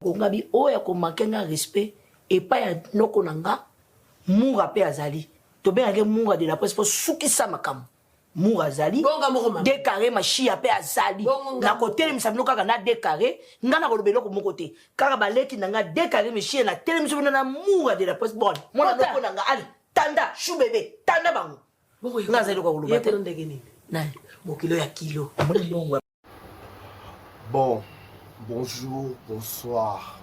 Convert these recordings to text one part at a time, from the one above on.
Kongabi oya ko mankenga respect et pas ya noko nanga Moura pe azali. To be age Moura de la presse pour soukisa makam. Moura azali. Décaré ma chia pe azali. Na côté mi sabino kaka na décaré, ngana ko lobelo ko mon côté. Kaka baleki nanga décaré mi chia na télé mi sabino na Moura de la presse bon. Mona noko nanga ali. Tanda chou bébé, tanda bango. Ngazali ko lobelo. Yeko ndenge nini? Na mokilo ya kilo. Bon, bonjour, bonsoir.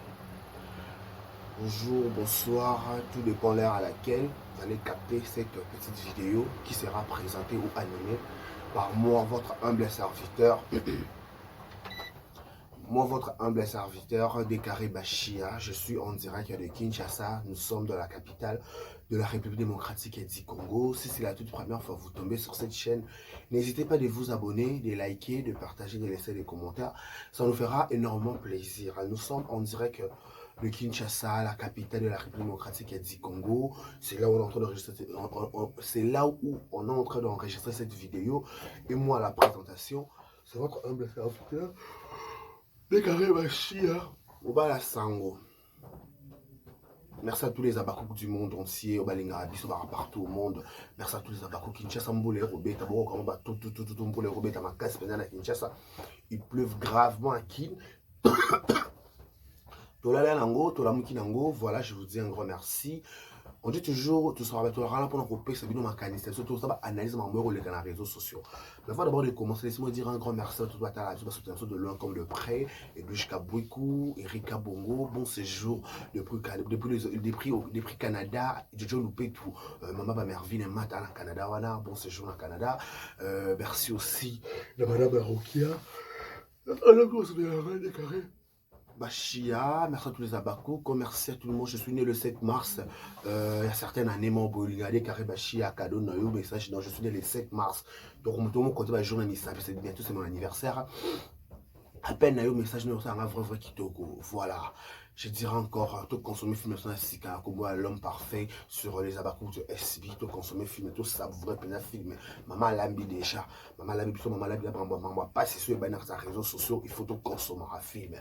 Bonjour, bonsoir, tout dépend l'heure à laquelle vous allez capter cette petite vidéo qui sera présentée ou animée par moi, votre humble serviteur. Moi, votre humble serviteur, Décaré Bachia. Je suis en direct de Kinshasa. Nous sommes dans la capitale de la République démocratique du Congo. Si c'est la toute première fois que vous tombez sur cette chaîne, n'hésitez pas de vous abonner, de liker, de partager, de laisser des commentaires. Ça nous fera énormément plaisir. Nous sommes en direct de Kinshasa, la capitale de la République démocratique du Congo. C'est là où on est en train d'enregistrer. C'est là où on est en train d'enregistrer cette vidéo. Et moi, la présentation, c'est votre humble serviteur. Décaré Bachia, Obala Sango. Merci à tous les abakouks du monde entier, au Balinga, partout au monde. Merci à tous les abakouks Kinshasa, Mboulé, Robeta, tout Mboulé, Robeta, ma casse pénale à Kinshasa. Il pleuve gravement à Kin. Tolala Nango, Tolamuki Nango, voilà, je vous dis un grand merci. On dit toujours, tout ça va être là pour nous couper, c'est bien ma caniste, surtout ça va analyser ma mort les réseaux sociaux. Mais avant d'abord de commencer, laissez-moi dire un grand merci à tout le monde de loin comme de près, et jusqu'à Bouikou, Erika Bongo, bon séjour depuis Canada, Jojo Loupé tout, Maman Mervine et Mata en Canada, voilà, bon séjour en Canada. Merci aussi de Madame Rokia, à la grosse de la Décaré Bachia, merci à tous les abakouks, merci à tout le monde. Je suis né le 7 mars. Il y a certaines années, mon Décaré Carré Bachia, cadeau, noyau, message. Non, je suis né le 7 mars. Donc, on me tourne mon côté, jour d'anniversaire, c'est bientôt, c'est mon anniversaire. À peine, noyau, message, c'est un vrai kitoko. Voilà. Je dirais encore, tout consommer film sur Sika, comme l'homme parfait sur les abakouks de SB, tout consommer film, tout savourer plein de films. Maman l'ambi déjà, maman l'ambi, maman pas si sur les réseaux sociaux, il faut tout consommer un film.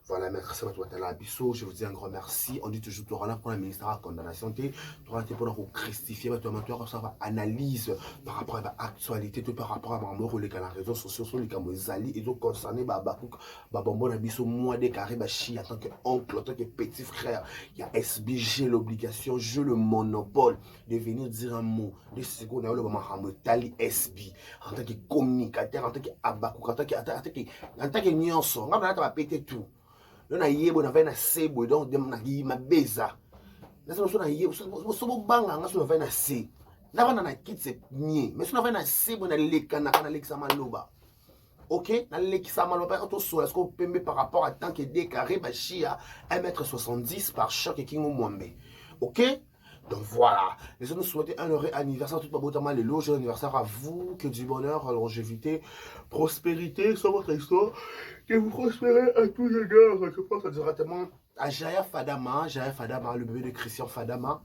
Voilà, merci à toi, je vous dis un grand merci. On dit toujours, tu auras pour la ministère à condamnation, tu auras pour christifier, tu auras ça analyse par rapport à l'actualité, par rapport à mon mort, les réseaux sociaux, sur les camozali, et donc concerné, babakouk, babambo, nabiso, moi, Décaré Bachia, en tant qu'oncle, en tant que petit frère, il y a SBG, l'obligation, je le monopole de venir dire un mot de ce qu'on a eu le moment Tali SB, en tant que communicateur, en tant qu'abakou, en tant que nyonso, on va péter tout. On a yé, on a fait un sebo, donc on a yé ma beza. On a yé, on a banga, on a fait un sé. Là, on a quitté cette nié, mais on a fait un sebo, on a l'écana, on a l'examaloba. Ok, est-ce qu'on peut mettre par rapport à tant que Décaré Bachia 1m70 par choc et Kingo Mwambe. Ok, donc voilà. Les autres nous souhaiter un heureux anniversaire, tout pas les lots, joyeux anniversaire à vous, que du bonheur, longévité, prospérité sur votre histoire, que vous prospérez à tous les gars. Je pense directement à Jaya Fadama, le bébé de Christian Fadama.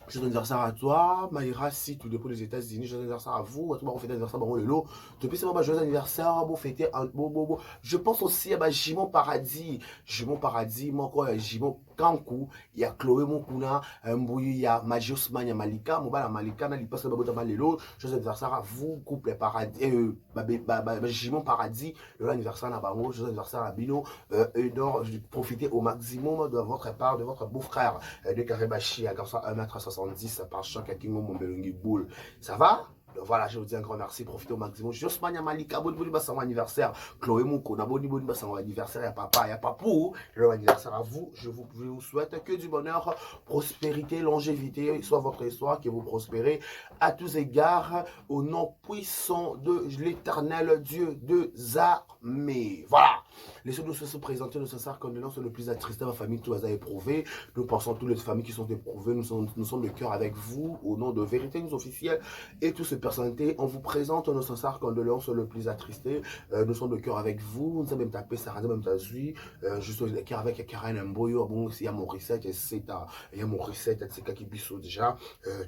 Joyeux anniversaire à toi, Maïra, si tout dépend des États-Unis. Joyeux anniversaire à vous. À tout le monde, fête anniversaire, bon, le lot. Depuis, c'est bon, joyeux anniversaire, bon, fêter un bon. Je pense aussi à Jimon Paradis. Jimon Paradis, moi, quoi, Jimon Kankou. Il y a Chloé Mokuna, Mbouyu, il y a Magios Mania Malika. Mobala Malika, il passe le bon, le lot. Joyeux anniversaire à vous, couple Paradis, Jimon Paradis. Le anniversaire à Bango, joyeux anniversaire à Bino. Profitez au maximum de votre part, de votre beau-frère, Décaré Bachia, à 1m60. Par choc à Kingo Mombelungi Boule. Ça va? Donc voilà, je vous dis un grand merci. Profitez au maximum. Josmania Malika, bon anniversaire. Chloé Mouko, bon anniversaire. Il y a papa, il y a papou. Le anniversaire à vous. Je vous souhaite que du bonheur, prospérité, longévité. Soit votre histoire, que vous prospérez à tous égards. Au nom puissant de l'éternel Dieu des armées. Voilà. Laissez-nous se présenter, nous sommes condoléances le plus attristé à ma famille, tout a éprouvé. Nous pensons à toutes les familles qui sont éprouvées. Nous sommes de cœur avec vous, au nom de Vérité News officielle et tout ce cette personnalité, on vous présente nos sincères condoléances le plus attristés. Nous sommes de cœur avec vous. Nous avons même tapé Sarah, même Tazui. Je suis de cœur avec Karen Mboyo. Bon, il y a mon reset, il y a mon reset, c'est qui biso déjà.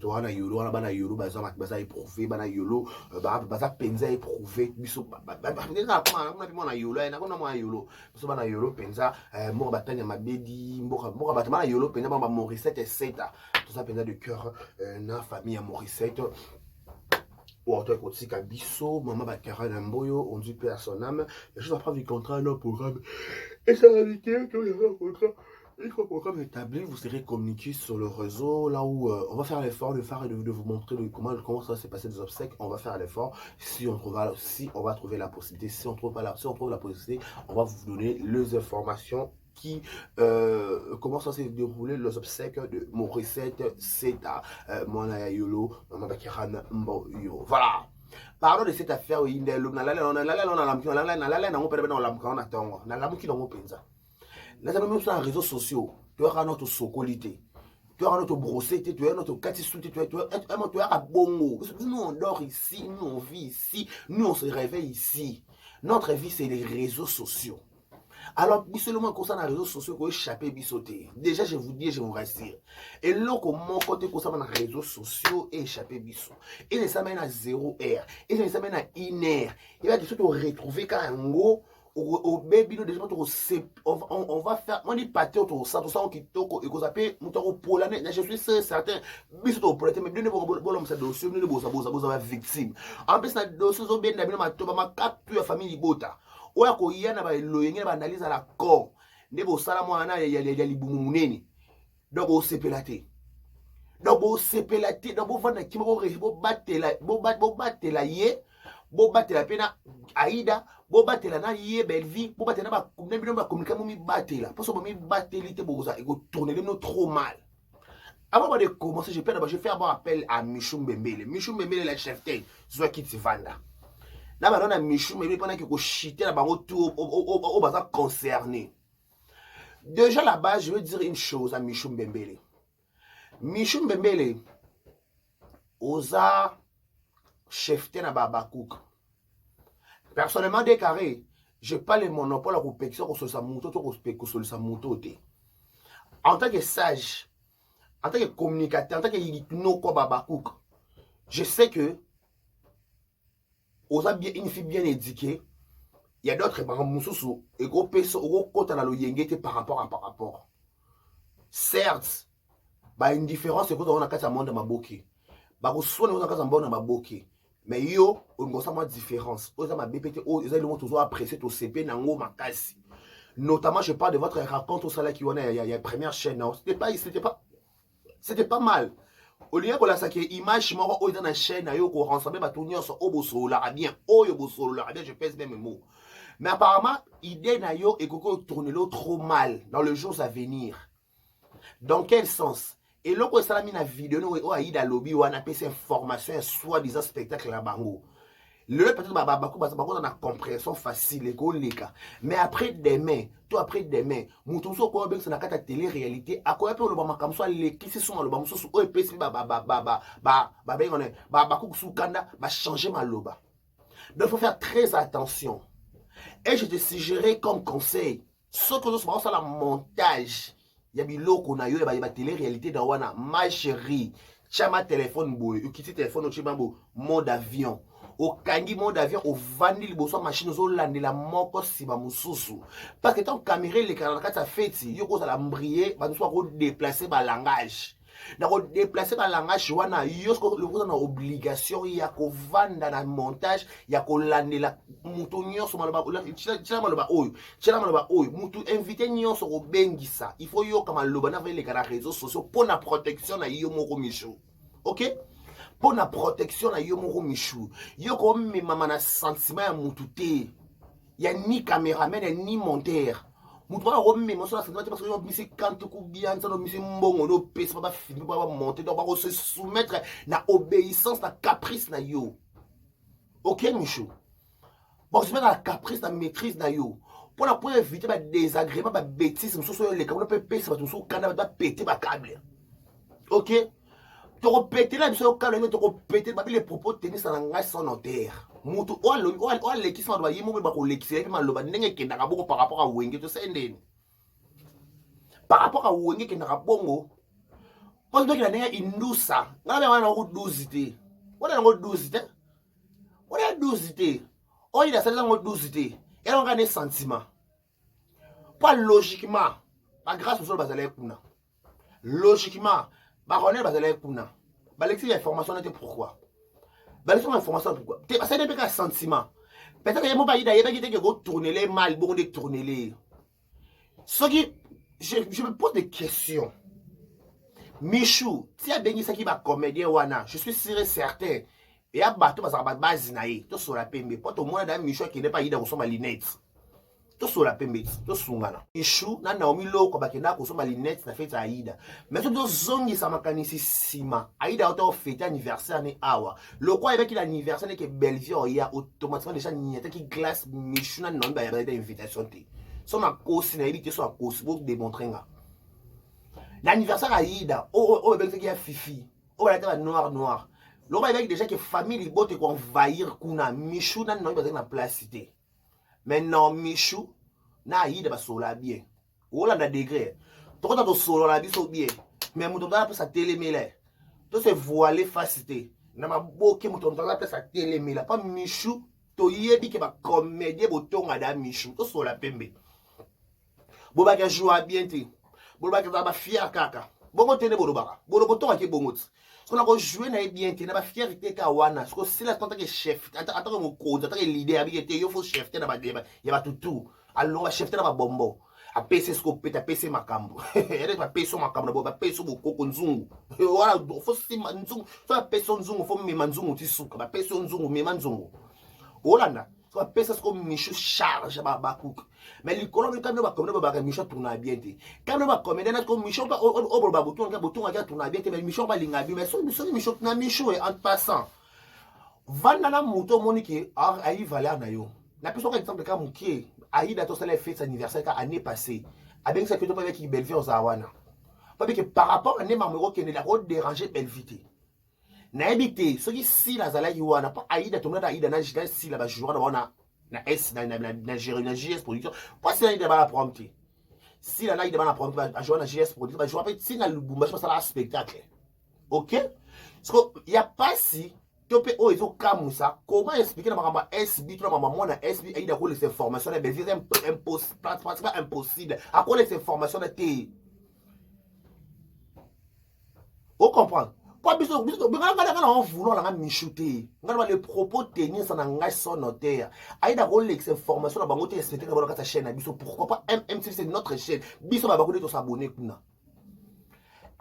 Toi, na yolo, na yolo, baza éprouvé, na yolo, baza penza éprouvé, biso, na yolo, na yolo, penza, mort batanya mabedi, mort batama yolo, penza, mon reset, etc. Tout ça penza de cœur, na famille à mon reset. Ou en tout cas, Bisso, maman Bakara Namboyo, on dit paix à son âme. Les choses à prendre du contrat, un programme. Et ça va indiquer qu'il y aura un contrat. Une fois le programme établi, vous serez communiqué sur le réseau, là où on va faire l'effort de vous montrer comment ça s'est passé des obsèques. On va faire l'effort. Si on va trouver la possibilité, si on trouve la possibilité, on va vous donner les informations qui comment ça s'est déroulé les obsèques de mon recette c'est à Mwana Yolo Maman Bakiran Mboyo. Voilà. Parlons de cette affaire où il y a sur les réseaux sociaux, tu as notre socolité, tu as notre brossé, tu as notre catissouté, tu as bongo. Nous on dort ici, nous on vit ici, nous on se réveille ici. Notre vie c'est les réseaux sociaux. Alors, seulement concernant les réseaux sociaux, vous échappez bisoté. Déjà, je vous dis et je vous rassure. Et là, mon côté concernant les réseaux sociaux, échappé biso. Et ça mène à 0 heure. Et ça mène à 1 heure. Il va dire que retrouver quand un gros au baby, on va faire, on dit pâté autour ça, tout ça, on quitte, et qu'on s'appelle, je suis certain, biso au polate, mais bien de bon, ça dossier, bien de bon, victime. En plus, ça dossier, on bien d'abord, ma capture famille bota. Oya ko yana ba loyenge ba analyse à la corps ne bo sala mwana ya libumu munene donc bo sepelate donc bo vanda kimo bo batela ye bo batela pena Aïda bo batela na ye Belvi bo batela ba bino ba communiquer mo mi batela parce que bo mi batelité bo ça ego tourner le trop mal. Avant de commencer, je fais un appel à Michou Mbembele. Michou Mbembele la chef tête soit qui te vanda. Là, on a Michou, mais pendant que vous chitez là-bas, au bazar concerné. Déjà là-bas, je veux dire une chose à Michou Mbembele. Michou Mbembele, osa chefté na Babakouk. Personnellement, déclaré, je n'ai pas le monopole à couper sur sa moto, sur sa moto. En tant que sage, en tant que communicateur, en tant que no quoi Babakouk, je sais que une fille bien éduquée, il y a d'autres par rapport. Certes, une différence c'est que on a qu'à monde maboki. Mais yo, on a une différence. On a BPT, on a toujours apprécié au CP nango makasi. Notamment, je parle de votre raconte au salaire qui on a, il y a première chaîne. C'était pas mal. Au lieu que la saké image moro o dans la chaîne na yo ko rassembler ba tourner sur oboso la bien oyo boso la bien je pèse même mots. Mais apparemment idée na yo et koko tourner l'eau trop mal dans les jours à venir. Dans quel sens? Et là ko ça mis na vidéo no o Aïda lobby ou na PC information soit disant spectacle la bango. Le peut-être dans la compréhension facile et colléga. Mais après demain, mutu so ko ben na kata télé réalité akoya pe lo ba makam so le kisi so lo ba muso o epesi ba changer maloba. Donc il faut faire très attention. Et je te suggérerais comme conseil, ce que nous faisons la montage, il y a biloko na yo ba télé réalité dans wana ma chérie, chama téléphone boy, ou kiti téléphone au chimambo mode avion. Au kangi mode avion au vandi liboso machine zo landela moko siba mususu parce que tant caméra les canards ça fait si yo ko ça la mbrier ba soit ko déplacer ba langage na ko déplacer ba langage wana yo ko le ko na obligation ya ko vanda na montage ya ko landela mutu nyonso maloba tshela maloba oyo mutu invité nyonso ko bengisa il faut yo kama loba na les canards réseaux sociaux pour la protection na yo moko micho. OK? Pour la protection na yo moko michou yo ko mema na sentiment ya mutu te ya ni caméraman ni monteur mutu ba ko mema so la sentiment parce que yo misi kanto ku bien ça no misi mbongo no pesa ba filmer ba monter donc ba ko se soumettre na obéissance na caprice na yo. OK michou bon se mettre na caprice na maîtrise na yo pour éviter ba désagrément ba bêtises so les comme on peut pesa ba tout so kana ba péter ba câble. OK toko péter la biso calme toko péter ba les propos tenir ça ngai son notaire mutu o lekisa ba yimo ba ko lekisa et maloba ndenge kenda ka bongo par rapport à wenge to sendeni par rapport à wenge kenda ka bongo parce que la ndenge indusa ngala ba na ko 12 te wala ngo 12 te wala 12 te o il a ça ngo 12 te et on a des sentiments pas logiquement pas grâce au sol bazalé kuna logiquement baronel bazalé kuna balexi information était pourquoi balexi information pourquoi ça n'est pas un sentiment peut-être que mo ba ida yeba ki go tourner les mal bon de tourner les ce qui je me pose des questions. Michou ti a bengi ça qui va comédien wana je suis sûr et certain et a bato bazaba base nae to sur la pembe poto mona da Michou qui n'est pas ida ko soma lunette to sur la pembe to sungana Michou na Naomi loko bakenda ko soma lunette na fête Aïda mais to zongi sa makanisi sima Aïda auto fête anniversaire ni awa le quoi avec l'anniversaire que Bellevue ya automatiquement déjà nieta qui glace Michou na non ba ya invitation te so ma cause na éviter so a cause pour démontrer nga l'anniversaire Aïda oh Bellevue qui a fifi oh la tête noir le quoi avec déjà que famille li bote ko envahir kuna Michou na non ba na place cité. Maintenant, Michou, na Aïda ba sola bien. Ou là, na degré. Toi, tu as solo la biso bien. Mais mon tonton a sa télémélé. Tu se voilé facilité. Na ma boke mon tonton a sa télémélé. Pas Michou, to yebi ke ba comédie boton ada Michou. Tu sola pembe. Boba ke joua bien ti. Boba ke ba fier kaka. Bongo tene bodobaka. Bodoboton ke bongot. Ce qu'on a joué na bien ti na ba fierté ka wana. Ce que c'est la tant que chef, en tant que mon code, en tant que leader, avec yo faut chef na ba débat. Ya ba tout. Alors ba chef na ba bombo. A PC scope ta PC makambo. Ele ba PC makambo ba PC bo koko nzungu. Wala faut si nzungu. So ba PC nzungu faut me manzungu ti suka. Ba PC nzungu me manzungu. Olanda. So ba PC scope Michou charge ba cook. Mais les colons quand ba comme ba Michou tourna bien ti. Quand ba comme na comme Michou ba o ba bouton ka tourna bien ti mais Michou ba linga bien mais so Michou na Michou en passant. Vanda na moto moniki ayi valeur na yo. Na plus exemple ka mukie Aïda to sala fête anniversaire ka année passée. Avec ça que to avec Bellevue aux Awana. Parce que par rapport à ne mamero qui ne la déranger Bellevue. Na ebité ce qui si la zala yuana pas Aïda to na Aïda na jika si la ba joueur na S na gérer na JS production. Pas si Aïda ba la prompter. Si la Aïda ba la prompter ba jouer na JS production ba jouer pas si na Lubumba ça la spectacle. OK? Parce que y a pas si topé o ezo kamusa comment expliquer na makamba SB to na maman na SB Aïda ko les informations na c'est pratiquement impossible à quoi les informations na té on comprend pas biso ngala on vouloir la Michou té ngala les propos tenir ça na ngai son notaire Aïda ko les informations na bango té expliquer na sa chaîne na biso pourquoi pas MMTV c'est notre chaîne biso ba ko de s'abonner kuna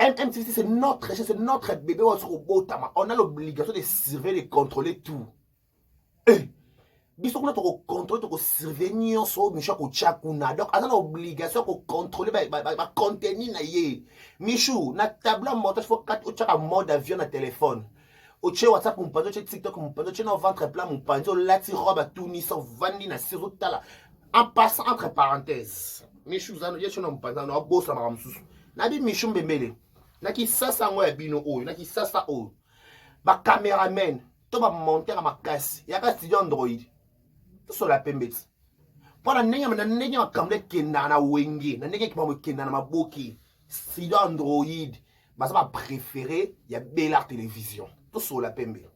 MMTV, c'est notre chaîne, c'est notre bébé. On a l'obligation de surveiller, de contrôler tout. Biso kuna to contrôler, to surveiller so Michou ko chakuna. Donc on a l'obligation de contrôler ba contenu na ye. Michou na tableau montage faut 4 chaka mode avion na téléphone. O che WhatsApp mon panzo, che TikTok mon panzo, che no ventre plat mon panzo, lati robe tout so vandi na siro tala. En passant entre parenthèses. Michou zano ye chona mon panzo no boss la maramsusu. Na bi Michou mbembele. Naki sasa ngo ya bino oyo naki sasa oyo ba cameraman to ba monter à ma casse ya ka studio Android to so la pembet pour na nenya makamle kenda na wenge na nenya kima mo kenda na maboki studio Android ba ça ba préféré ya Bella télévision to so la pembe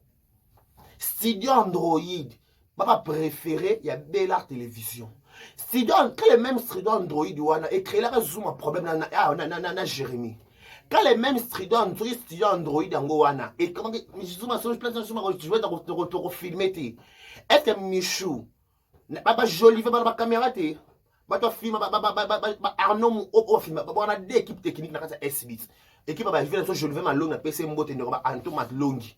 studio Android ba préféré ya Bella télévision studio que le même studio Android wana et créer la zoom un problème na Jérémy. Quand les mêmes studios Android Angoana et comment je vais te filmer est-ce que Michou pas joli fait la caméra te ba to film Arnaud au film on a deux équipes techniques na kata SB équipe ba vient so je lever ma longue na PC mbote ne ba Anto Matlongi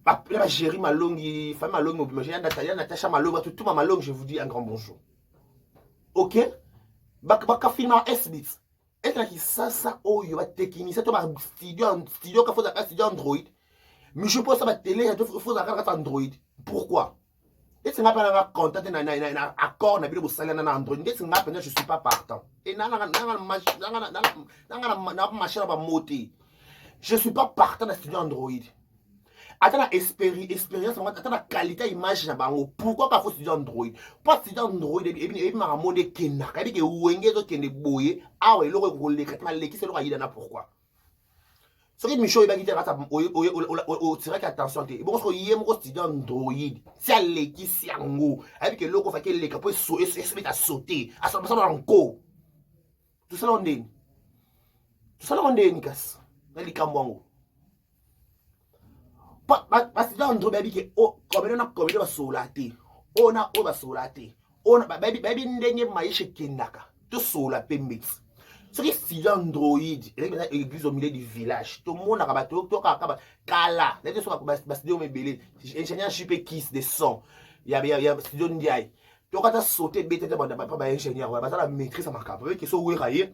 ba gérer ma longue famille ma longue mais j'ai Natacha ma longue tout ma longue je vous dis un grand bonjour. OK ba film SB. Est-ce que ça oyo ba technicien to ba studio ka faut studio Android mais je pense ça ba télé faut ça Android pourquoi est-ce que ngapa contact na accord na bilo salaire na Android est-ce que ngapa je suis pas partant et na machine ba moti je suis pas partant dans studio Android. Attends la expérience, attends la qualité image na bango. Pourquoi pas faut studio Android? Pas studio Android et ma monde kenaka. Et que wenge zo kende boye. Ah ouais, le relé quand mal qui c'est le aïda na pourquoi? Ce qui me choque est que tu que attention te. Bon, ce qu'il y a mon studio Android. C'est à l'équipe c'est ango. Avec que loco fait que les capos se mettent à sauter. À ça ça encore. Tout ça l'ondé. Tout ça l'ondé nikas. Na likamwango. Parce que dans le baby que oh comme on a comme on va solater on a over solater on a baby ndenye maisha kendaka to sola pembits ce qui si Android l'église au milieu du village tout le monde a bateau to kala les so ba studio mebele ingénieur super kiss des sons il y a studio ndiaye to kata sauter bête ba ingénieur ba ça la maîtrise ma cap avec que so wera ye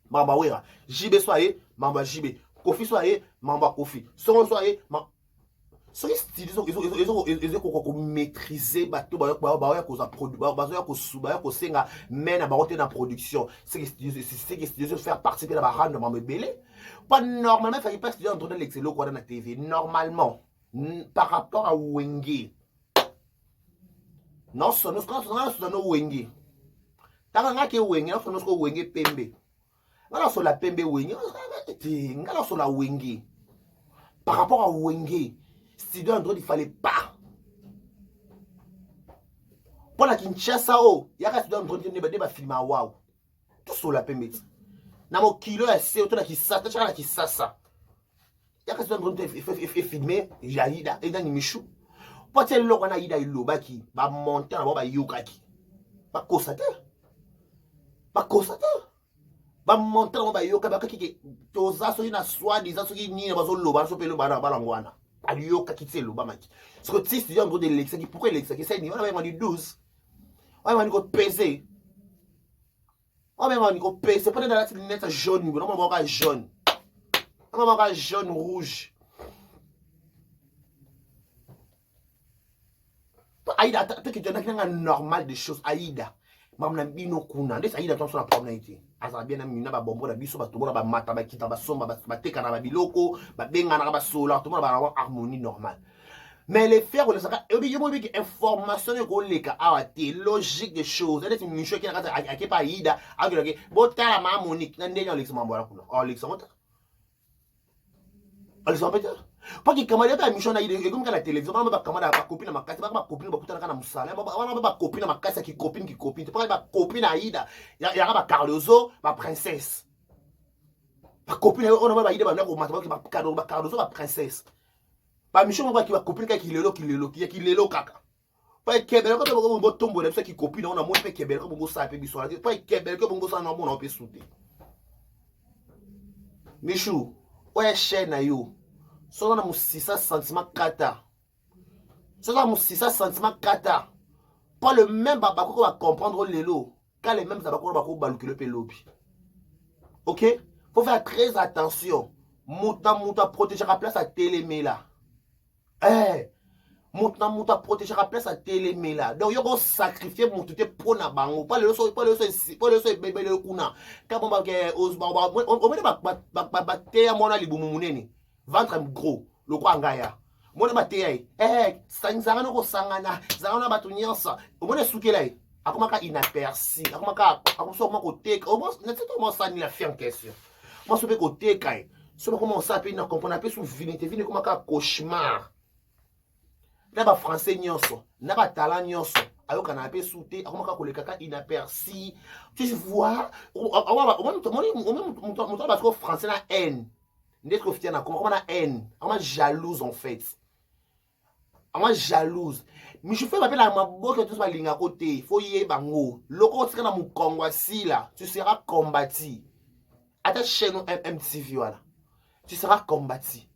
mamba wera jibe soye mamba jibe Kofi soye, mamba Kofi. Son soye, ce qui ils ont maîtriser bateau ba cause produit ba ko senga mena ba na production c'est que faire participer dans ba rendre ma belé pas normalement fait pas studio entre l'excellent quoi dans la TV normalement par rapport à Wenge non son nous Wenge tanga ke Wenge non son Wenge pembe ngala so la pembe Wenge ngala so la Wenge par rapport à Wenge studio Android il fallait pas pour la Kinshasa oh il y a studio Android ne ba film wow tout sur la pembe na mo kilo ya se to na kisasa cha na kisasa il y a studio Android fait filmer Jaïda et dans Michou pour tel loko na ida ilobaki ba monter na ba yokaki ba kosateur ba monter na ba yokaki ki toza so ina soi disant so ki ni na bazo loba so pelo bana balangwana aliyoka kitelo bamaki ce que tu studio Android de l'ex qui pourquoi l'ex qui c'est ni on a même dit 12 on a même dit PC on a même dit PC peut-être dans la lunette jaune non on va jaune on va jaune rouge Aïda tu que tu as normal des choses Aïda mamna bino kuna ndesa Aïda ton la problème été asa bien amina ba bombo na biso ba tobola ba mata ba kita ba somba ba teka na ba biloko ba benga na ba sola tout le monde ba avoir harmonie normale mais les faire le saka et bien moi que information ko leka awate logique des choses et une chose qui na kata akepa Aïda agirake botala ma Monique na ndenya Alexandre Mbola kuna Alexandre pas que camarade ta mission na ide comme la télévision ba camarade ba copine ma kasa ba copine ba kutana kana musala ba copine ma kasa qui copine pas ba copine Aïda ya ba Carlozo ba princesse ba copine on ba ide ba na ko mataba ba Carlozo ba princesse ba mission ba ki ba copine ki lelo kaka pas kebele ko ba bo tombo na qui copine on a mo pe kebele ko bo sa pe biso pas kebele ko bo sa na mo na pe souter Michou ouais chaîne na yo so na mo 600 cm kata so na mo 600 cm kata pas le même baba ko va comprendre lelo quand les mêmes baba ko baluki pe lobi OK faut faire très attention muta protéger la place à téléméla muta protéger la place à téléméla donc yo ko sacrifier mutu te pona bango pas le so bébé le kuna quand on va que on met ba te mona libumu munene ventre gros le quoi ngaya mona bateye sanzanga no ko sangana zanga batu nyonso omona sukela akomaka inaperçu akomaka akoso ko teka o na tete mo sani la fin en question moi so pe ko teka so comment ça pe na comprendre pe sou vinité comme ka cauchemar na ba français nyonso na ba talent nyonso ayoka na pe souté akomaka ko lekaka inaperçu tu vois on parce que français na haine d'être fier na comment na haine on jalouse en fait on jalouse mais je fais m'appeler à ma boque tout ça linga côté faut y bango loko tika na mukongo asila tu seras combattu à ta chaîne MTV voilà tu seras combattu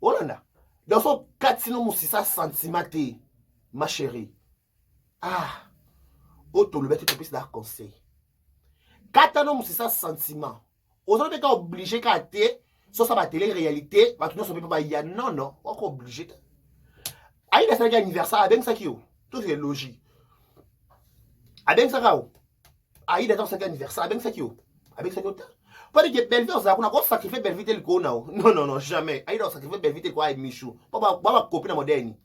Olanda dans son 4 cm ma chérie auto le bête tu peux dar conseil 4 cm aujourd'hui tu es obligé qu'à te sur sa télé réalité va tout ne pas y a non on est obligé Aïda c'est un anniversaire avec ça qui tout est logique avec ça Aïda dans 5 anniversaire avec ça qui avec ça Pas dire que Belleville, ça a sacrifié Belleville le Kona. Non, non, non, jamais. Aïe, on sacrifié Belleville quoi, Michou. Pas copine moderne.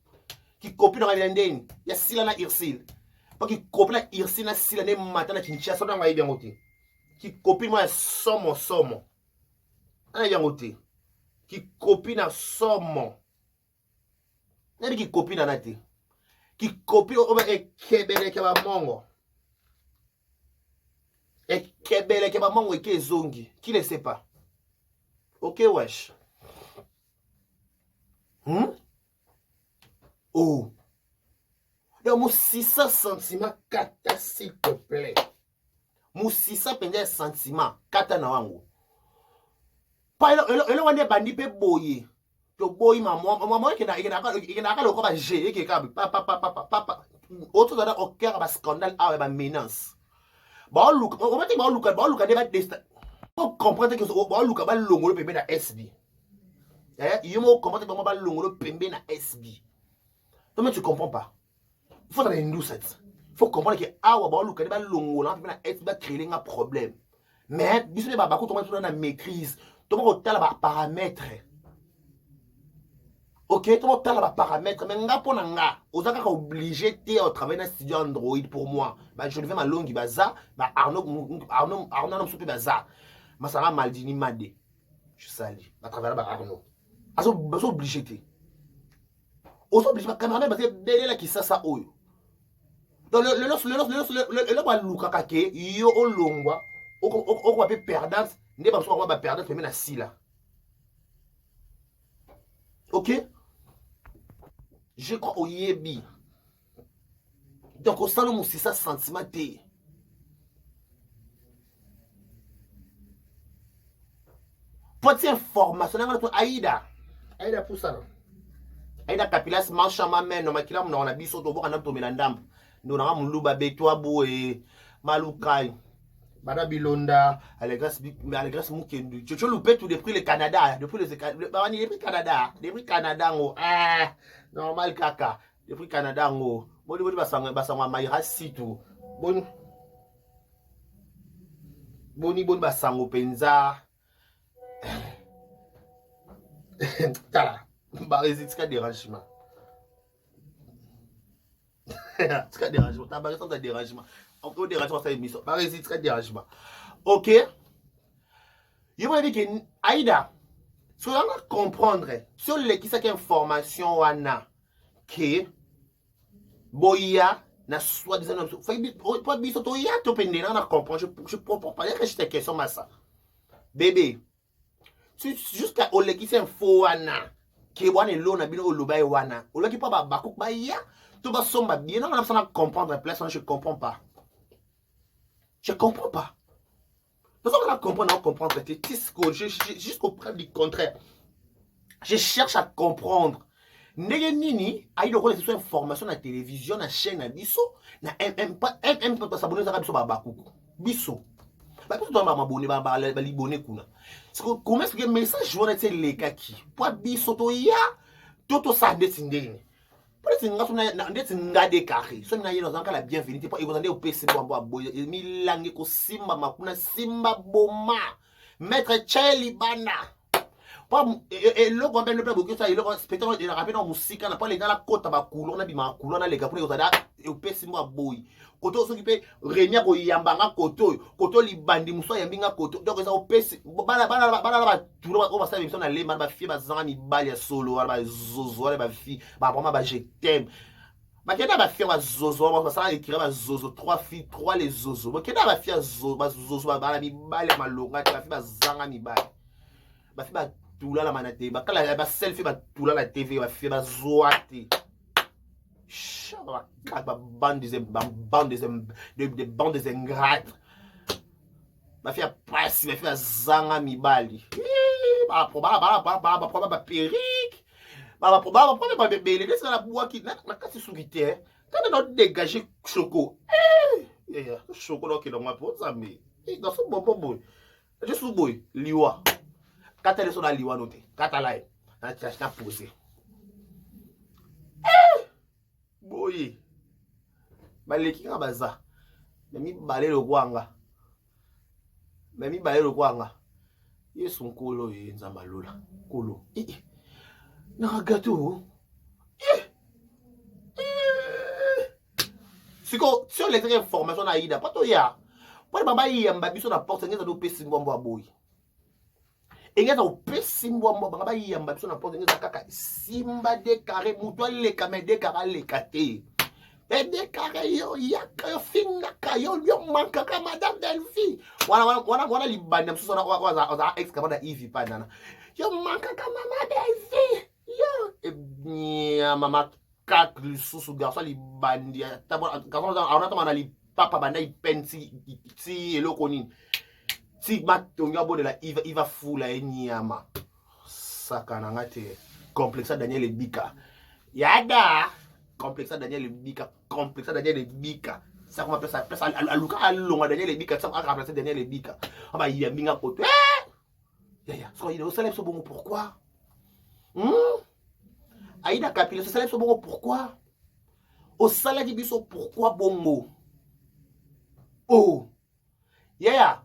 Qui copine dans la Vendéenne. Il y a Silana Irsil. Pas qui copine à Irsil, na Silana Matana Kinshasa, on va y bien côté. Qui copine moi somo. On a bien côté. Qui copine à somo. Il y a qui copine à Nati. Qui copine au Kebele Kebamongo. Et Kebele Kebamongo et Kezongi. Qui ne sait pas? Ok, wesh. Oh. Yo, mon 600 sentiments, kata s'il te plaît. Mon 600 sentiments, kata na wangu. Pa elo wane bandi pe boye. To boye maman qui n'a pas le corps à gérer qui est papa. Autre dans au cœur ba scandale ah ba menace. Ba look, on va te ba look débat destin. Faut comprendre que ba look ba longolo pembe na SB. Yo comprendre que ba longolo pembe na SB. Non mais tu comprends pas. Il faut dans les nuisances. Il faut comprendre que awa ba look ba longolo pembe na SB va créer un problème. Mais biso ba ko to na maîtrise. To mo tala ba paramètres. Ok, tout le monde a les paramètres, mais pour nga, on est obligé de travailler dans le studio Android pour moi. Bah, je vais ma longue baza, bah Arnaud non soupe baza. Ma sera Maldini Madé. Je salue. À travers bah Arnaud. On est obligé de. On est obligé de caméra parce que belle là qui ça oyo. Donc le ba luka kake yo o longwa, on va perdre, ne pas on va perdre mais na sila. Ok? Je crois au yebi. Donc, au sein de mon 600 sentiments, petite information, Aïda pour ça. Aïda Kapilas, mancha ma main, ma kila mon abisso, to boka namto melandam. Nous n'avons muluba betwa boe, malukai. Bada Bilonda, Allegras Mukendu. Tu as loupé tout depuis le Canada, depuis le Canada, depuis Canada, normal kaka, depuis Canada, boni basangwa maïra situ, boni basango penza. Tala, barezi tika dérangement. Tika dérangement, ta barezi tika dérangement. On peut déranger ça émission. Par ici, très dérangement. Ok. Je veux dire que Aïda, si on va comprendre sur les qui cette information wana que boya na soit disant pas biso to ya to pende na comprendre je comprends pas que j'étais question massa. Bébé. Jusqu'à ole qui cette info wana que wana lo na bino olobai wana. Ole qui pas ba ko ba ya to ba somba bien on a besoin de comprendre place je comprends pas. Je ne comprends pas. Nous allons comprendre. Jusqu'au preuve du contraire. Je cherche à comprendre. Nini, il y a des informations à la télévision, à la chaîne, à Bisso. Pas s'abonner à Bisso, Bisso. Pas tout le monde m'abonner, m'abonner. Comment est-ce que le message joue dans les cas qui? Pas Bisso, tout ça, c'est peut-être que nga décarré so na yeno zanka la bienvenue pas ils au PC bo boy milangi ko simba makuna simba boma maître Cheli bana pas et le gombe le plus beaucoup ça il le spectateur de la rapide en musique na pas les dans la côte ba coulon na bima coulon na les gars pour ils au PC mo boy koto so qui peut remia ko yambanga koto libandi muso yambinga koto donc ça au PC bana tout on va ça émission na les man ba fie ba zanga mi balia solo ba zozo ba fie ba vraiment ba je t'aime ba kenda ba fie ba zozo ba ça écrire ba zozo 3 filles 3 les zozo ba kenda ba fie zozo ba mi balia malonga ba fie ba zanga mi balia ba fie ba tula la manate ba kala ba selfie ba tula la TV ba fie ba zoate bande des ingrates. Ma fille a passé, ma fille a zanga mi bali. Ba perique. Ba bébé, laisse la bois qui na kasi sugité. Quand on dégager choco. Choco donc il m'a pour ça mais. Dans ce bon. Je suis boy, liwa. Quand elle est sur la liwa noté. Quand elle a t'as posé. Boy, baleki baza, memi balé le kwanga, Yesu nkolo nzamba lola kolo na gâteau siko sur les informations na ida pato ya pour baba yamba biso na porte ngeza do pesi mbombo aboyi engeza o pesi mbombo baba yamba biso na porte ngeza kaka simba de carré muto le kamede kara le kate et de carré yo yaka finna kayo yo manka ka madame Delphi wana libanda msuso na waza ex kabana Ivy panana yo manka ka mama Delphi yo mama kak lisusu garçon libandi garçon on a li papa banda ipensi ti eloko nini ti matonga bo de la Iva fula enyama sakana ngate complexa Daniel Bika yada complexa Daniel Bika ça comment ça aluka alonga Daniel Bika ça a remplacé Daniel Bika on va y minga poto ya so il est au célèbre bon pourquoi Aïda Kapila, ce salaire bongo pourquoi? Au salaire du biso pourquoi bongo? Oh, yeah.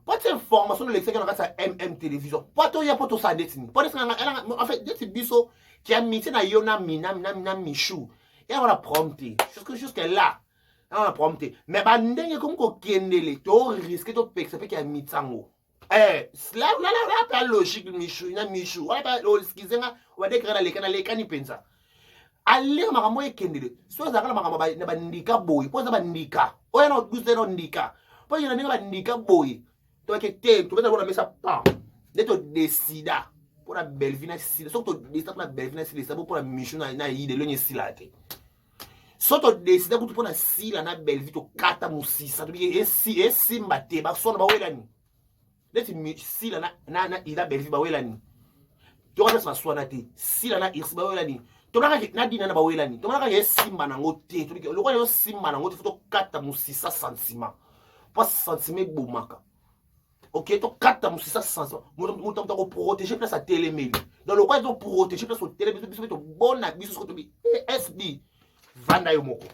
Pas de information de l'extérieur dans sa MM télévision. Pas to ya pas to sa détini. Pas de en fait des biso qui a mis na yona mina michou. Et on a prompté. Jusque là. On a prompté. Mais ba ndenge comme ko kendele, to risque to pexer qui a mis tango. Là, pas logique, Michou, Michou. On va décrire les cani pensa. Allez, ma maman est kendele. Soit ça, ma maman n'a ndika boy. Pas ça, ndika. Oh, non, goûte non ndika. Pas y en a ndika boy. Toi qui t'aimes, tu vas avoir la messe à pas. D'être décida. Pour la belle vie, c'est surtout décida pour la belle vie, c'est ça pour la Michou, na yide, le silate. Surtout décida pour la sila, na belle vie, to kata moussisa. Et si mbate, bah, son ba welani. Si la na ida belvi ba welani to ka sa swana te si la na irsi ba welani to na ka na dina na ba welani to na ka simba na ngote to lo ko yo simba na ngote to kata musisa sentiment pas sentiment bomaka OK to kata musisa sentiment mo to ko protéger place à téléméli dans le quoi to protéger place au téléméli biso to bona biso ko to bi SD vanda yo moko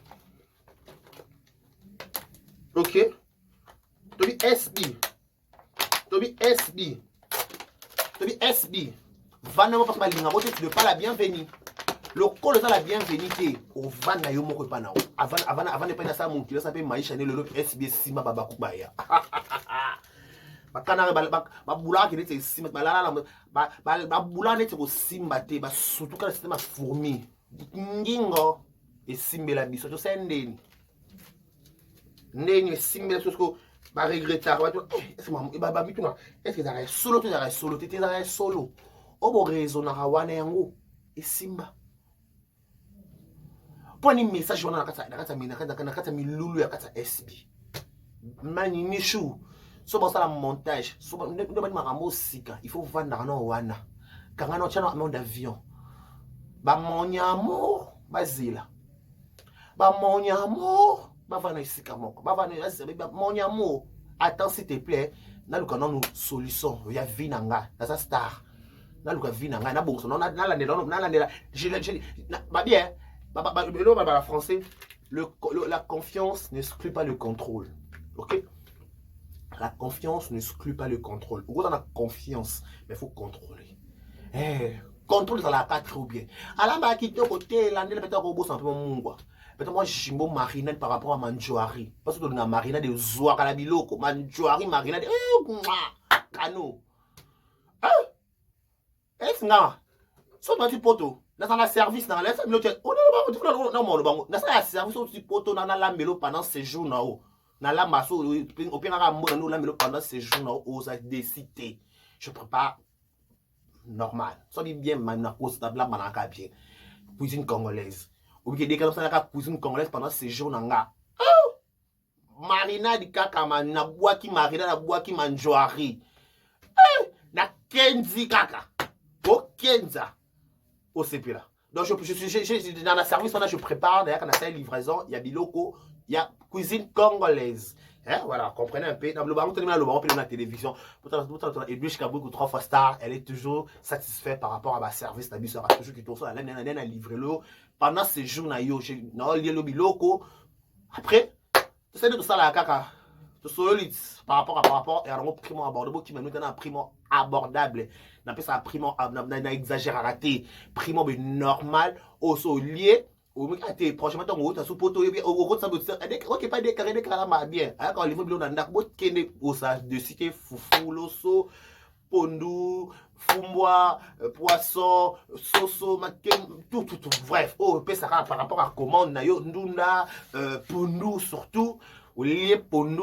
OK to bi SD Tobi SB. Vanamo parce que linga tu ne pas la bienvenue. Le col de la bienvenue au vana yo moko panao. Avant de pas ça mon kilo ça peut maïcha ne le SB sima baba kubaya. Bakana ba bula ki nete sima ba bula nete ko simba te ba surtout quand c'est ma fourmi. Ngingo et simbela biso to sendeni. Neni simbela sosko ba regretter est-ce que ça solo tu ça solo tu ça solo obo raison na wana yango esimba poni message wana nakata milulu ya kata SB mani Michou so ba sala montage so ba ndo ba makambo sika il faut vendre na wana kanga no chana amont d'avion ba monyamo bazila ba monyamo bavana isika moko bavana mon amour attends s'il te plaît na luka non solution ya vinanga na sa star na luka vinanga na bonso na la ba bien ba français la confiance n'exclut pas le contrôle. OK, la confiance n'exclut pas le contrôle. Vous avez la confiance mais il faut contrôler. Contrôle ça la pas trop bien ala ba ki to côté la ndele peut-être robot un peu mungwa. Peut-être moi jimbo marinade par rapport à manjoari parce que dans marinade de zoa kala biloko manjoari marinade kano est-ce nga so dans poto dans la service dans la bibliothèque on non non bango dans la service au poto na la melo pendant ces jours na o na la maso au pire na mo na la melo pendant ces jours na o ça décité je prépare normal so bien maintenant cause tabla manaka bien cuisine congolaise ou bien des cas comme ça la cuisine congolaise pendant ces jours nanga marinade kaka na boaki marinade na boaki manjoari na kenzi kaka o kenza au sepira donc je dans la service je prépare d'ailleurs quand on a livraison il y a biloko il y a cuisine congolaise. Voilà, comprenez un peu. Dans le baron, dans la télévision, et puis jusqu'à beaucoup 3 fois star, elle est toujours satisfaite par rapport à ma service. La bise sera toujours qui tourne, elle a livré l'eau pendant ces jours. Après, tu sais de tout ça là, caca. par rapport à un prix abordable qui m'a nous un prix abordable n'a pas ça prix n'a exagéré à rater prix normal au lié au mec a été prochainement ton autre sous poteau au gros ça OK pas des carrés bien quand les mobiles on a ndako kende au ça de cité foufou loso pondu fumbwa poisson soso makem tout bref oh ça par rapport à commande na yo ndunda pondu surtout au lié pondu.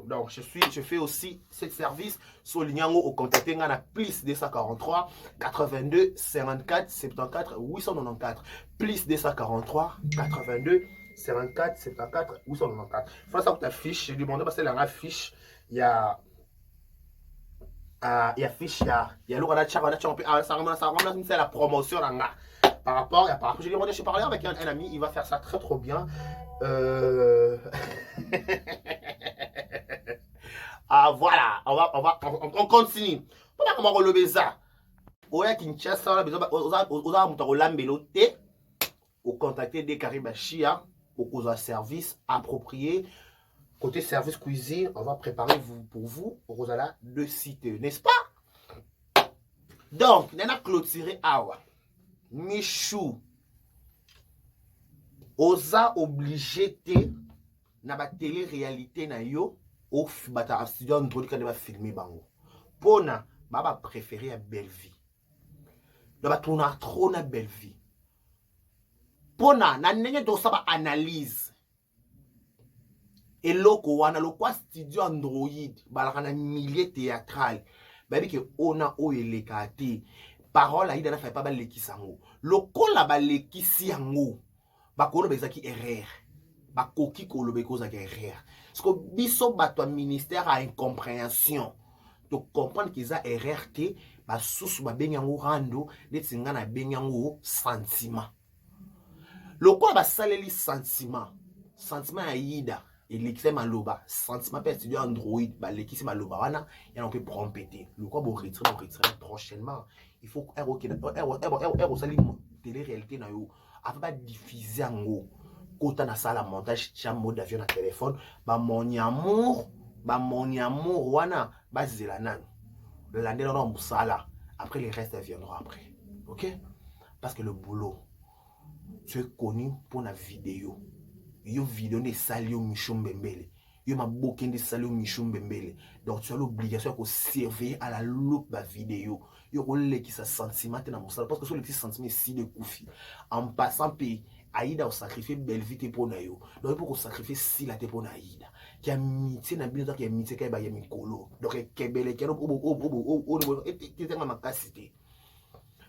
Donc, je fais aussi ce service sur l'Ignago au contact na plus 243 82 54 74 894 plus 243 82 54 74 894. Faut ça que ta fiche, je demandais parce que la fiche, il y a fiche, il y a l'oura ça remonte la promotion là. Par rapport, j'ai demandé, je parlais avec un ami, il va faire ça très trop bien. Ah voilà, on continue. Comment relever ça? Oya Kinshasa, on a besoin de contacter des Caribachia au service approprié. Côté service cuisine, on va préparer pour vous Rosala de cité, n'est-ce pas? Donc, on a clôturé Awa. Michou. Oza obligé te na ba télé-réalité na yo au bata studio ndroli quand va filmer bango. Pona baba préféré à belle vie. Ba tourna trop na belle vie. Pona na ndenge to sa ba analyse. Eloko wana lokwa studio Android balaka na milieu théâtral. Babi ke ona o eleka te. Parole aïda na fait pas ba lekisa ngo. Lokola ba lekisi yango. Bakolo bezaki erreur. Bakoki kolobe kozaki erreur. Parce que biso bato ministère a incompréhension. To comprendre qu'ils a erreur te ba susu ba benyango rando netinga na benyango sentiment. Lokola ba saleli sentiment. Sentiment aïda et l'excès maloba. Sentiment per studio Android ba lekisi maloba wana ya on peut prompter. Lokola bo retirer prochainement. Il faut télé-réalité na yo. Avant pas diffuser en haut. Quand on a ça la montage, j'ai un mode d'avion à téléphone. Bah mon amour, wana, bah zélanan. Le lundi on a ça. Après les restes viendront après. Ok? Parce que le boulot, tu es connu pour la vidéo. Yo vidéo ne salio Michou Mbembele. Yo ma bouquin de salio Michou Mbembele. Donc tu as l'obligation de servir à la loupe la vidéo. Yo rôle qui sa sentiment dans mon salle parce que sur le petit sentiment si de koufi en passant pays Aïda au sacrifier belle vie pour na yo. Donc pour sacrifier si la te pour na Aïda. Qui a mité na bien qui a mité kai ba ya mikolo. Donc kebele qui et qui est ma capacité.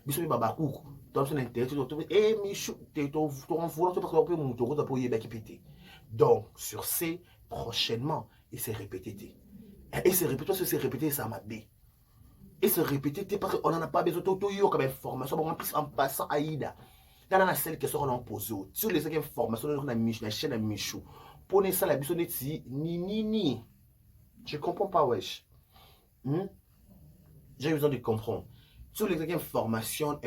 Biso baba kuku. Donc sur internet tu Michou te to vouloir parce que mon tour pour y qui péter. Donc sur ces prochainement et c'est répété. Et c'est répété, c'est répété ça m'a bé. Et se répéter parce qu'on n'en a pas besoin de comme information en passant Aïda. Dans la celle question qu'on a posée sur les informations de la chaîne à Michou. Pour ça la biso ni. Je comprends pas wesh. J'ai besoin de comprendre. Sur les informations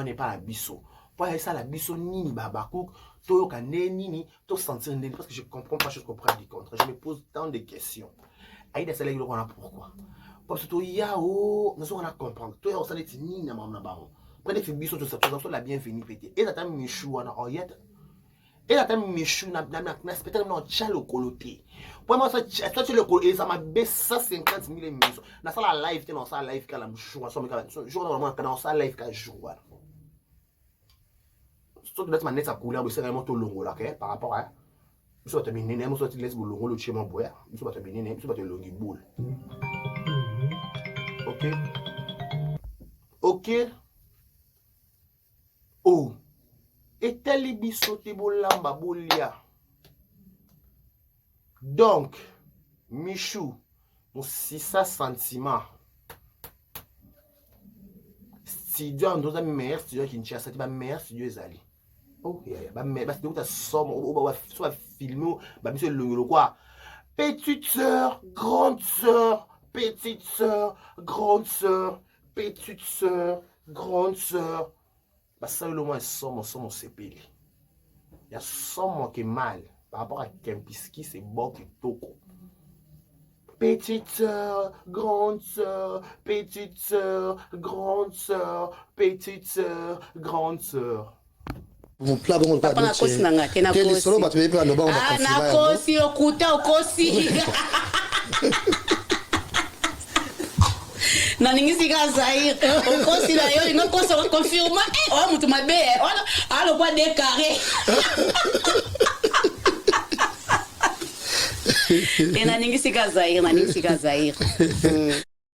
n'est pas la biso. Pour ça la biso ni babakouk, to ni to sentir ni parce que je comprends pas, je comprends du contre. Je me pose tant de questions. Aïda c'est là qu'on a pourquoi. Parce que toi, nous allons comprendre. Toi, on s'est dit, ni na mamna baron. Prenez que biso tout ça, la bienvenue pété. Et la Michou na oyet. Et la Michou na peut-être non chalo coloté. Pour moi ça tu le coloté ça m'a baissé 150 000 émissions. Na ça la live dans ça live ka la Michou, ça me jour normalement dans ça live ka jour. Surtout que net sa couleur, c'est vraiment tout longo là par rapport à biso ta minene, mo so ti laisse bolongo le chema boya. Biso ta minene, biso ta longi boule. Ok. Oh. Et tel bisote bolamba bolia. Donc, Michou, mon 600 sentiments. Studio en deux meilleur studio Kinshasa, c'est pas meilleur studio Ezali. Oh, bah mais bah c'est somme, soit filmer, bah monsieur le quoi. Petite sœur, grande sœur. Petite sœur, grande sœur, petite sœur, grande sœur. Bah ça le moins somme CPL. Il y a somme qui est mal. par rapport à Kempiski, c'est bon que toko. Petite sœur, grande sœur, petite sœur, grande sœur, petite sœur, grande sœur. Mon plat bon pas na kosi na ngate na kosi. Solo ba tu pla no ba Ah na kosi okuta okosi. Na ningisi ka Zaire. Okosi la yo ngo koso confirma. Oh mutu mabe. Alo kwa décarré. Na ningisi ka Zaire, na ningisi ka Zaire.